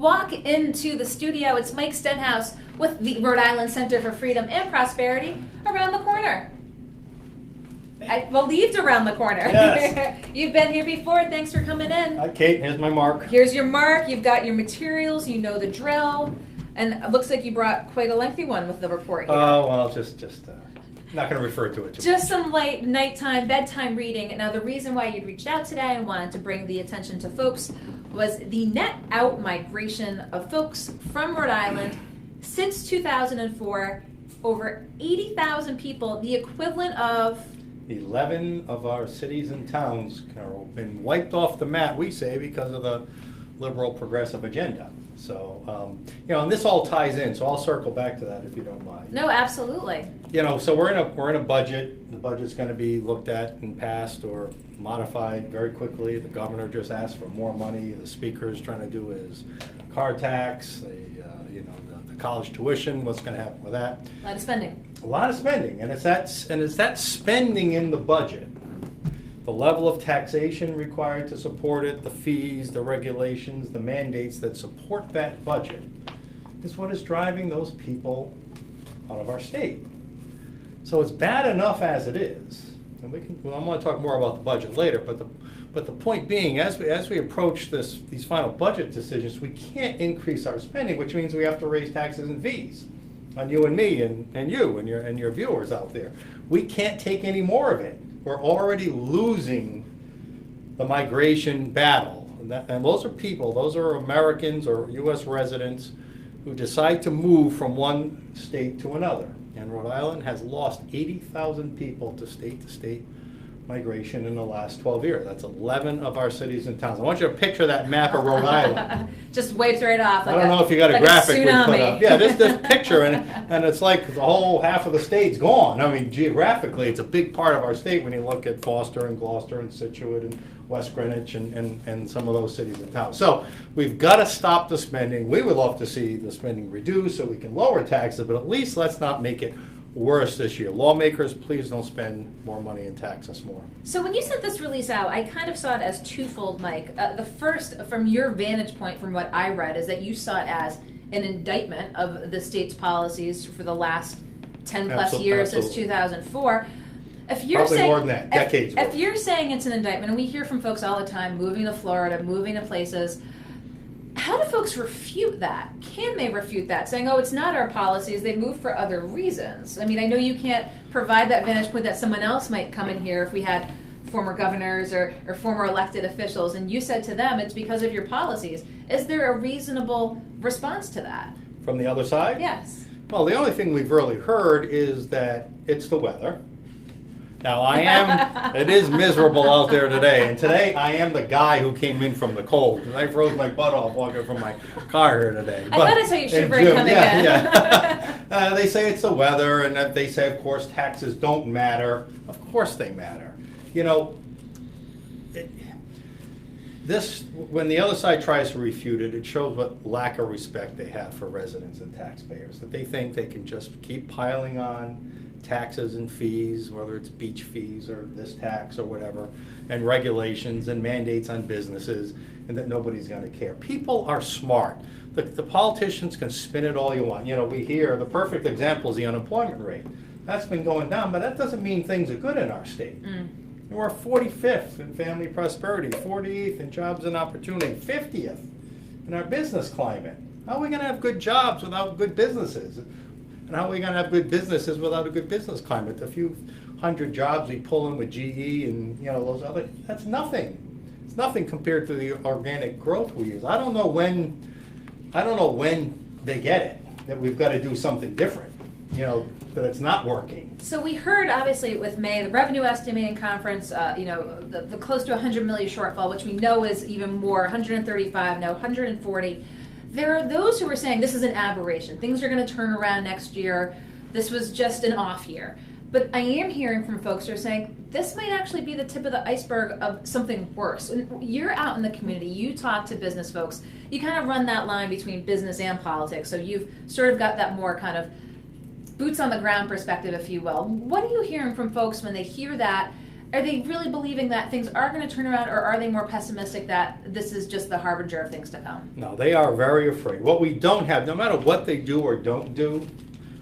walk into the studio, it's Mike Stenhouse with the Rhode Island Center for Freedom and Prosperity around the corner. I believed around the corner. Yes. You've been here before. Thanks for coming in. Hi, Kate. Here's my mark. Here's your mark. You've got your materials. You know the drill. And it looks like you brought quite a lengthy one with the report here. Oh, well, just not going to refer to it too Just some light nighttime, bedtime reading. Now, the reason why you'd reached out today and wanted to bring the attention to folks was the net out migration of folks from Rhode Island since 2004. Over 80,000 people, the equivalent of 11 of our cities and towns have been wiped off the map, we say, because of the liberal progressive agenda. So, and this all ties in, so I'll circle back to that if you don't mind. No, absolutely. So we're in a budget. The budget's going to be looked at and passed or modified very quickly. The governor just asked for more money. The speaker is trying to do his car tax, the college tuition. What's going to happen with that? A lot of spending. A lot of spending, and it's that spending in the budget, the level of taxation required to support it, the fees, the regulations, the mandates that support that budget, is what is driving those people out of our state. So it's bad enough as it is, and I want to talk more about the budget later. But the point being, as we approach these final budget decisions, we can't increase our spending, which means we have to raise taxes and fees on you and me and you and your viewers out there. We can't take any more of it. We're already losing the migration battle. And those are people, those are Americans or U.S. residents who decide to move from one state to another. And Rhode Island has lost 80,000 people to state migration in the last 12 years. That's 11 of our cities and towns. I want you to picture that map of Rhode Island. Just wipes right off. I don't know if you got a graphic we put up. Yeah, this picture, and it's like the whole half of the state's gone. I mean, geographically, it's a big part of our state when you look at Foster and Gloucester and Situate and West Greenwich and some of those cities and towns. So we've got to stop the spending. We would love to see the spending reduced so we can lower taxes, but at least let's not make it worse this year. Lawmakers, please don't spend more money and tax us more. So when you sent this release out, I kind of saw it as twofold, Mike. The first, from your vantage point, from what I read, is that you saw it as an indictment of the state's policies for the last 10 plus years since 2004. If you're Probably saying, more than that, decades. If you're saying it's an indictment, and we hear from folks all the time, moving to Florida, moving to places, how do folks refute that? Can they refute that, saying, oh, it's not our policies, they moved for other reasons? I mean, I know you can't provide that vantage point that someone else might come in here if we had former governors or former elected officials, and you said to them, it's because of your policies. Is there a reasonable response to that? From the other side? Yes. Well, the only thing we've really heard is that it's the weather. Now, it is miserable out there today, and today I am the guy who came in from the cold, because I froze my butt off walking from my car here today. I thought I saw you shivering coming in. Yeah. They say it's the weather, and that they say, of course, taxes don't matter. Of course they matter. When the other side tries to refute it, it shows what lack of respect they have for residents and taxpayers, that they think they can just keep piling on taxes and fees, whether it's beach fees or this tax or whatever, and regulations and mandates on businesses, and that nobody's going to care. People are smart. The politicians can spin it all you want. We hear the perfect example is the unemployment rate. That's been going down, but that doesn't mean things are good in our state. We're 45th in family prosperity, 48th in jobs and opportunity, 50th in our business climate. How are we going to have good jobs without good businesses? And how are we going to have good businesses without a good business climate? The few hundred jobs we pull in with GE and those other, that's nothing. It's nothing compared to the organic growth we use. I don't know when they get it, that we've got to do something different, that it's not working. So we heard, obviously, with May, the revenue estimating conference, the close to 100 million shortfall, which we know is even more, 135, now 140. There are those who are saying this is an aberration. Things are going to turn around next year. This was just an off year. But I am hearing from folks who are saying this might actually be the tip of the iceberg of something worse. And you're out in the community. You talk to business folks. You kind of run that line between business and politics. So you've sort of got that more kind of boots on the ground perspective, if you will. What are you hearing from folks when they hear that? Are they really believing that things are going to turn around, or are they more pessimistic that this is just the harbinger of things to come? No, they are very afraid. What we don't have, no matter what they do or don't do,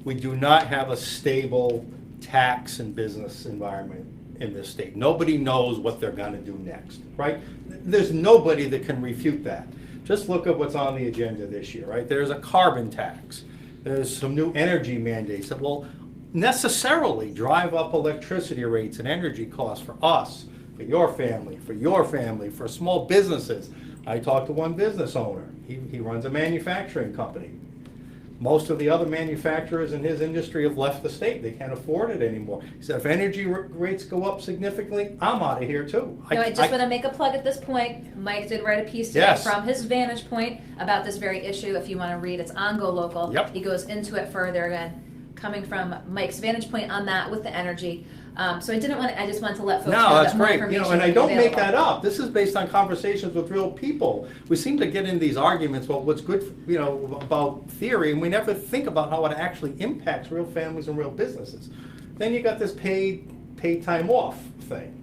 we do not have a stable tax and business environment in this state. Nobody knows what they're going to do next, right? There's nobody that can refute that. Just look at what's on the agenda this year, right? There's a carbon tax. There's some new energy mandates that will necessarily drive up electricity rates and energy costs for us, for your family, for small businesses. I talked to one business owner. He runs a manufacturing company. Most of the other manufacturers in his industry have left the state. They can't afford it anymore. He said, if energy rates go up significantly, I'm out of here too. No, I just want to make a plug at this point. Mike did write a piece today Yes. from his vantage point about this very issue. If you want to read, it's on Go Local. Yep. He goes into it further again, coming from Mike's vantage point on that with the energy. So I just wanted to let folks know No, that's that more great. information And I will be don't make available. that up. This is based on conversations with real people. We seem to get in these arguments, well, what's good, about theory, and we never think about how it actually impacts real families and real businesses. Then you got this paid time off thing.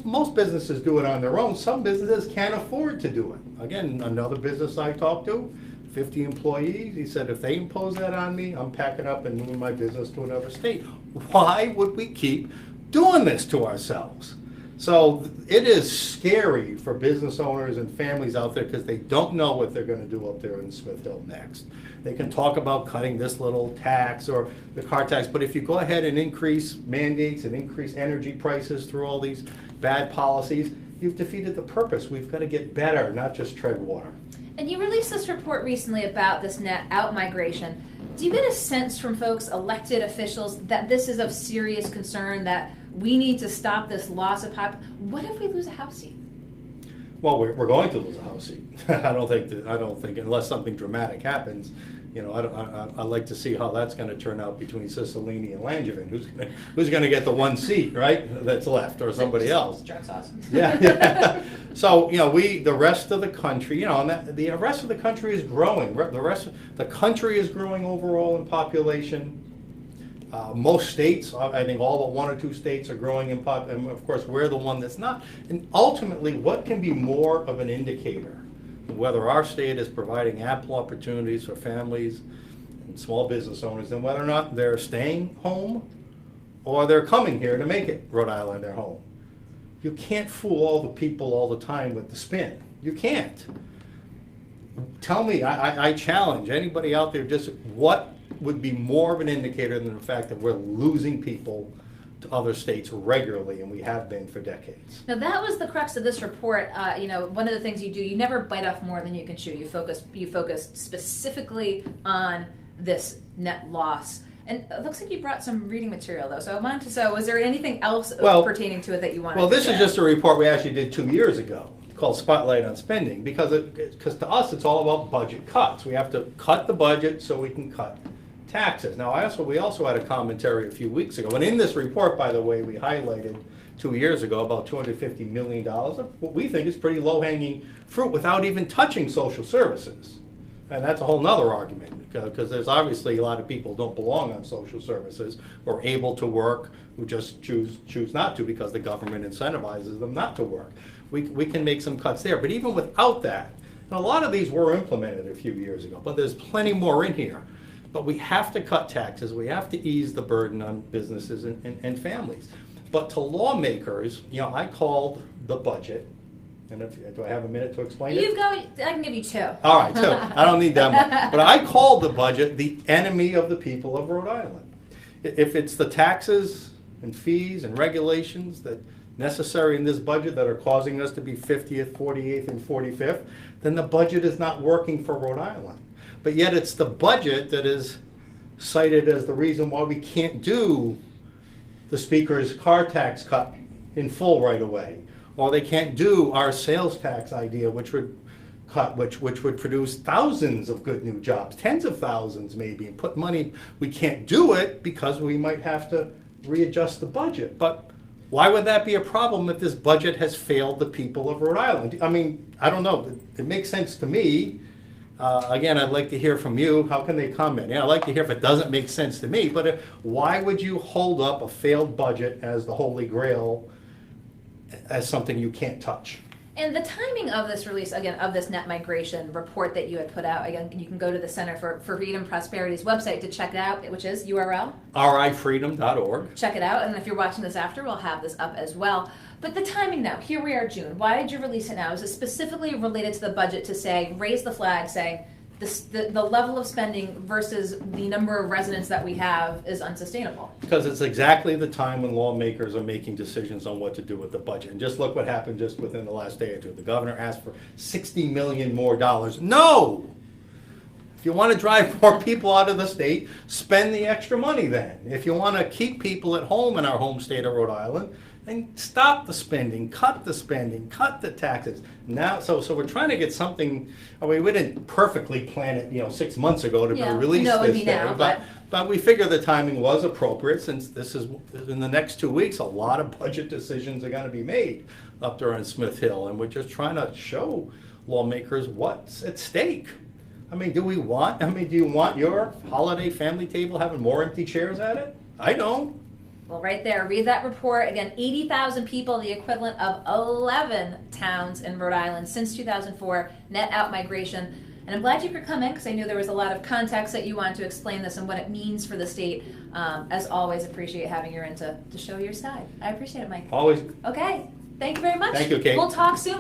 Most businesses do it on their own. Some businesses can't afford to do it. Again, another business I talked to, 50 employees, he said, if they impose that on me, I'm packing up and moving my business to another state. Why would we keep doing this to ourselves? So it is scary for business owners and families out there because they don't know what they're going to do up there in Smith Hill next. They can talk about cutting this little tax or the car tax, but if you go ahead and increase mandates and increase energy prices through all these bad policies, you've defeated the purpose. We've got to get better, not just tread water. And you released this report recently about this net out migration. Do you get a sense from folks, elected officials, that this is of serious concern, that we need to stop this loss of What if we lose a House seat? Well, we're going to lose a House seat. I don't think unless something dramatic happens. I'd like to see how that's going to turn out between Cicilline and Langevin. Who's going to get the one seat, right? That's left, or somebody else. Drunk sauce. Yeah. So the rest of the country, the rest of the country is growing. The rest of the country is growing overall in population. Most states, I think all but one or two states are growing in pop, and of course we're the one that's not. And ultimately, what can be more of an indicator of whether our state is providing ample opportunities for families and small business owners than whether or not they're staying home or they're coming here to make it Rhode Island their home? You can't fool all the people all the time with the spin. You can't. Tell me, I challenge anybody out there, just what would be more of an indicator than the fact that we're losing people to other states regularly, and we have been for decades. Now that was the crux of this report. One of the things you do, you never bite off more than you can chew. You focus specifically on this net loss. And it looks like you brought some reading material, though. So was there anything else pertaining to it that you wanted to this share? is just a report we actually did 2 years ago called Spotlight on Spending, because to us it's all about budget cuts. We have to cut the budget so we can cut taxes. Now, we also had a commentary a few weeks ago, and in this report, by the way, we highlighted 2 years ago about $250 million of what we think is pretty low-hanging fruit without even touching social services. And that's a whole nother argument, because there's obviously a lot of people who don't belong on social services or able to work who just choose not to because the government incentivizes them not to work. We can make some cuts there, but even without that, and a lot of these were implemented a few years ago, but there's plenty more in here. But we have to cut taxes. We have to ease the burden on businesses and families. But to lawmakers, I called the budget, and do I have a minute to explain it? I can give you 2. All right, 2. I don't need that much. But I called the budget the enemy of the people of Rhode Island. If it's the taxes and fees and regulations that necessary in this budget that are causing us to be 50th, 48th, and 45th, then the budget is not working for Rhode Island. But yet it's the budget that is cited as the reason why we can't do the speaker's car tax cut in full right away. Or they can't do our sales tax idea, which would produce thousands of good new jobs, tens of thousands maybe, and put money. We can't do it because we might have to readjust the budget. But why would that be a problem if this budget has failed the people of Rhode Island? I mean, I don't know. It makes sense to me. Again, I'd like to hear from you. How can they comment? I'd like to hear if it doesn't make sense to me. But why would you hold up a failed budget as the holy grail as something you can't touch. And the timing of this release, again, of this net migration report that you had put out, again, you can go to the Center for Freedom Prosperity's website to check it out, which is URL? rifreedom.org. Check it out, and if you're watching this after, we'll have this up as well. But the timing now, here we are, June. Why did you release it now? Is it specifically related to the budget to say, raise the flag, say, the level of spending versus the number of residents that we have is unsustainable? Because it's exactly the time when lawmakers are making decisions on what to do with the budget. And just look what happened just within the last day or two. The governor asked for $60 million more. No! If you want to drive more people out of the state, spend the extra money then. If you want to keep people at home in our home state of Rhode Island, then stop the spending, cut the taxes. Now, so we're trying to get something. I mean, we didn't perfectly plan it, 6 months ago to release this day, but we figure the timing was appropriate since this is in the next 2 weeks. A lot of budget decisions are going to be made up there on Smith Hill, and we're just trying to show lawmakers what's at stake. I mean, do you want your holiday family table having more empty chairs at it? I don't. Well, right there, read that report. Again, 80,000 people, the equivalent of 11 towns in Rhode Island since 2004, net out migration. And I'm glad you could come in because I knew there was a lot of context that you wanted to explain this and what it means for the state. As always, appreciate having you in to show your side. I appreciate it, Mike. Always. Okay, thank you very much. Thank you, Kate. We'll talk soon.